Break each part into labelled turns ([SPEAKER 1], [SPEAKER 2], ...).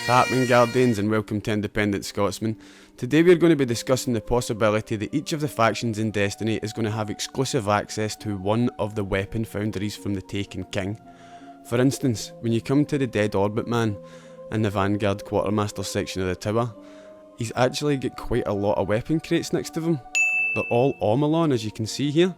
[SPEAKER 1] Happnin Guardians, and welcome to Independent Scotsman. Today we're going to be discussing the possibility that each of the factions in Destiny is going to have exclusive access to one of the Weapon Foundries from the Taken King. For instance, when you come to the Dead Orbit man in the Vanguard Quartermaster section of the tower, he's actually got quite a lot of weapon crates next to him. They're all Omolon, as you can see here.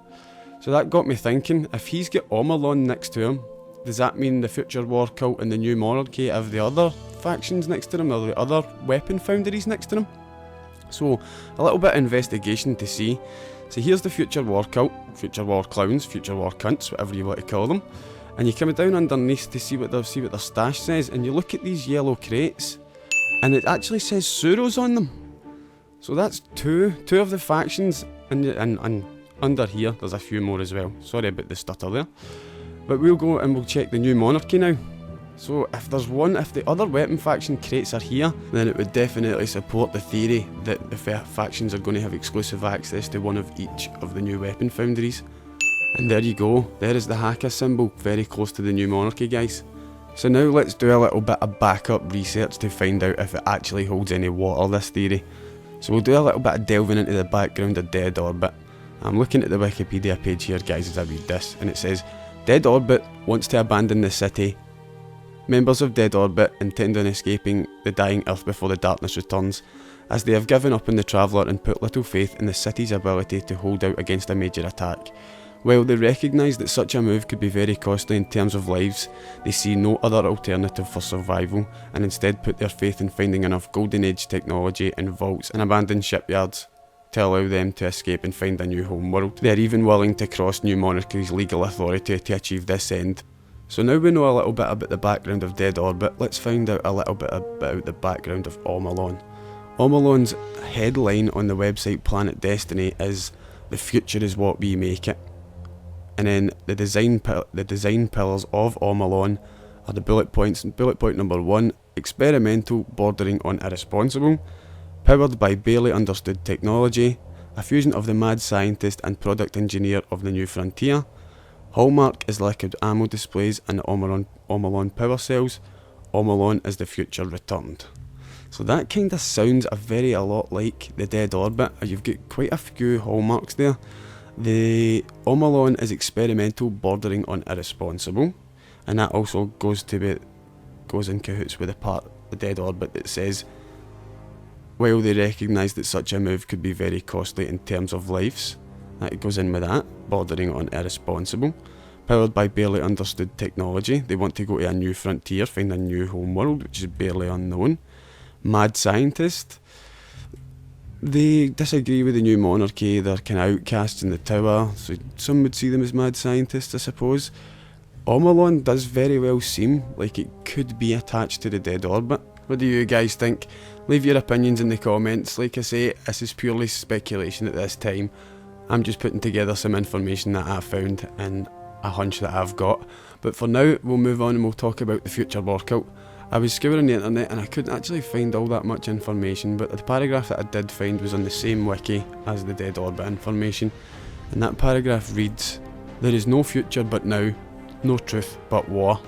[SPEAKER 1] So that got me thinking, if he's got Omolon next to him, does that mean the Future War Cult and the New Monarchy have the other factions next to them, or the other Weapon Foundries next to them? So, a little bit of investigation to see. So here's the Future War Cult, Future War Clowns, Future War Cunts, whatever you want to call them. And you come down underneath to see what their stash says, and you look at these yellow crates, and it actually says Suros on them. So that's two of the factions, and under here there's a few more as well. Sorry about the stutter there. But we'll go and we'll check the New Monarchy now. So if the other weapon faction crates are here, then it would definitely support the theory that the factions are going to have exclusive access to one of each of the new weapon foundries. And there you go, there is the hacker symbol, very close to the New Monarchy, guys. So now let's do a little bit of backup research to find out if it actually holds any water, this theory. So we'll do a little bit of delving into the background of Dead Orbit. I'm looking at the Wikipedia page here, guys, as I read this, and it says, Dead Orbit wants to abandon the city. Members of Dead Orbit intend on escaping the dying Earth before the darkness returns, as they have given up on the Traveller and put little faith in the city's ability to hold out against a major attack. While they recognise that such a move could be very costly in terms of lives, they see no other alternative for survival, and instead put their faith in finding enough Golden Age technology in vaults and abandoned shipyards to allow them to escape and find a new home world. They are even willing to cross New Monarchy's legal authority to achieve this end. So now we know a little bit about the background of Dead Orbit, let's find out a little bit about the background of Omolon. Omolon's headline on the website Planet Destiny is, "The future is what we make it." And then the design pillars of Omolon are the bullet points. Bullet point number 1, experimental bordering on irresponsible. Powered by barely understood technology, a fusion of the mad scientist and product engineer of the new frontier. Hallmark is liquid ammo displays and the Omolon power cells. Omolon is the future returned. So that kind of sounds a lot like the Dead Orbit. You've got quite a few hallmarks there. The Omolon is experimental bordering on irresponsible, and that also goes in cahoots with the part of the Dead Orbit that says, while they recognise that such a move could be very costly in terms of lives, that goes in with that, bordering on irresponsible. Powered by barely understood technology, they want to go to a new frontier, find a new home world, which is barely unknown. Mad scientist, they disagree with the New Monarchy, they're kind of outcasts in the tower, so some would see them as mad scientists, I suppose. Omolon does very well seem like it could be attached to the Dead Orbit. What do you guys think? Leave your opinions in the comments. Like I say, this is purely speculation at this time. I'm just putting together some information that I found and a hunch that I've got. But for now, we'll move on and we'll talk about the Future War Cult. I was scouring the internet and I couldn't actually find all that much information, but the paragraph that I did find was on the same wiki as the Dead Orbit information. And that paragraph reads, "There is no future but now, no truth but war."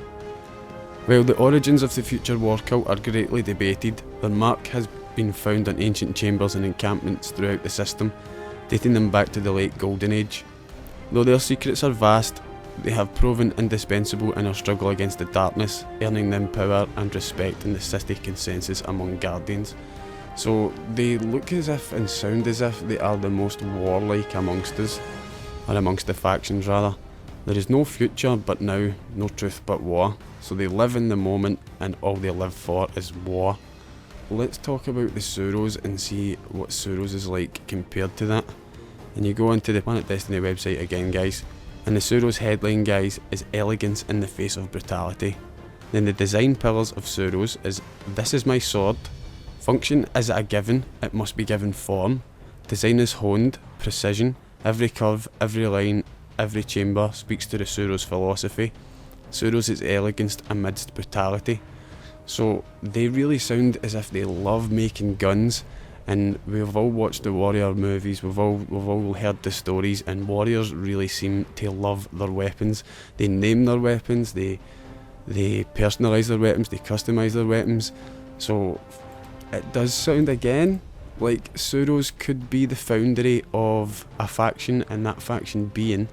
[SPEAKER 1] While the origins of the Future War Cult are greatly debated, their mark has been found on ancient chambers and encampments throughout the system, dating them back to the late Golden Age. Though their secrets are vast, they have proven indispensable in our struggle against the darkness, earning them power and respect in the city consensus among Guardians. So they look as if and sound as if they are the most warlike amongst us, or amongst the factions rather. There is no future but now, no truth but war. So they live in the moment and all they live for is war. Let's talk about the Suros and see what Suros is like compared to that. And you go into the Planet Destiny website again, guys, and the Suros headline, guys, is "Elegance in the face of brutality." Then the design pillars of Suros is "This is my sword." Function is a given, it must be given form. Design is honed, precision. Every curve, every line, every chamber speaks to the Suros philosophy. Suros is elegance amidst brutality. So they really sound as if they love making guns, and we've all watched the warrior movies, we've all heard the stories, and warriors really seem to love their weapons. They name their weapons, they personalise their weapons, they customise their weapons. So it does sound again like Suros could be the Foundry of a faction, and that faction being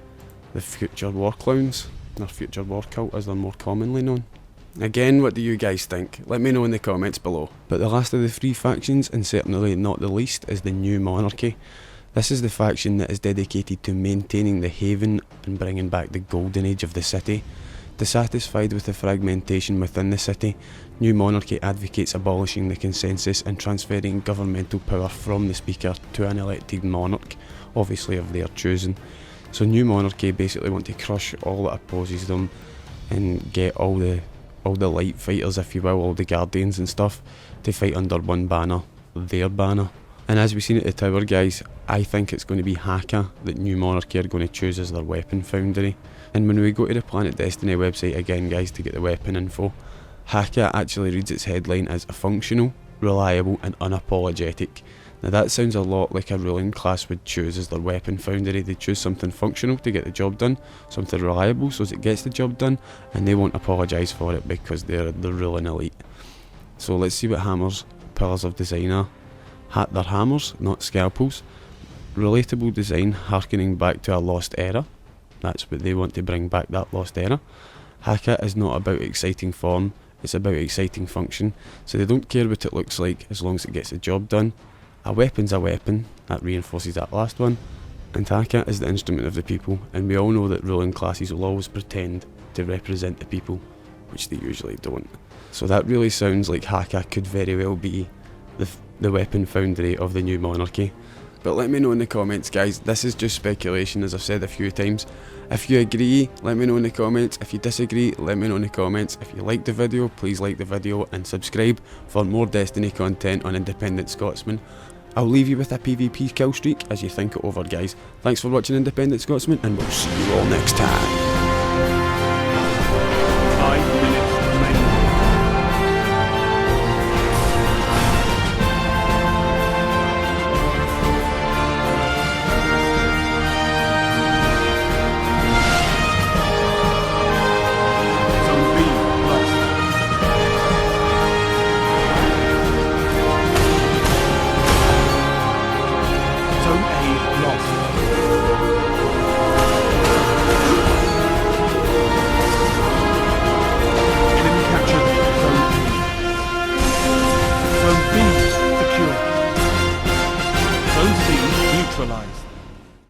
[SPEAKER 1] the Future War Clowns, or Future War Cult as they're more commonly known. Again, what do you guys think? Let me know in the comments below. But the last of the three factions, and certainly not the least, is the New Monarchy. This is the faction that is dedicated to maintaining the Haven and bringing back the golden age of the city. Dissatisfied with the fragmentation within the city, New Monarchy advocates abolishing the consensus and transferring governmental power from the Speaker to an elected monarch, obviously of their choosing. So New Monarchy basically want to crush all that opposes them and get all the light fighters, if you will, all the Guardians and stuff, to fight under one banner, their banner. And as we've seen at the tower, guys, I think it's going to be Haka that New Monarchy are going to choose as their Weapon Foundry. And when we go to the Planet Destiny website again, guys, to get the weapon info, Haka actually reads its headline as functional, reliable and unapologetic. Now that sounds a lot like a ruling class would choose as their Weapon Foundry. They choose something functional to get the job done, something reliable so as it gets the job done, and they won't apologise for it because they're the ruling elite. So let's see what Hammer's pillars of design are. They're hammers, not scalpels. Relatable design, harkening back to a lost era. That's what they want to bring back, that lost era. Haka is not about exciting form, it's about exciting function. So they don't care what it looks like as long as it gets the job done. A weapon's a weapon, that reinforces that last one. And Haka is the instrument of the people, and we all know that ruling classes will always pretend to represent the people, which they usually don't. So that really sounds like Haka could very well be the Weapon Foundry of the New Monarchy. But let me know in the comments, guys. This is just speculation, as I've said a few times. If you agree, let me know in the comments. If you disagree, let me know in the comments. If you like the video, please like the video and subscribe for more Destiny content on Independent Scotsman. I'll leave you with a PvP kill streak as you think it over, guys. Thanks for watching Independent Scotsman, and we'll see you all next time.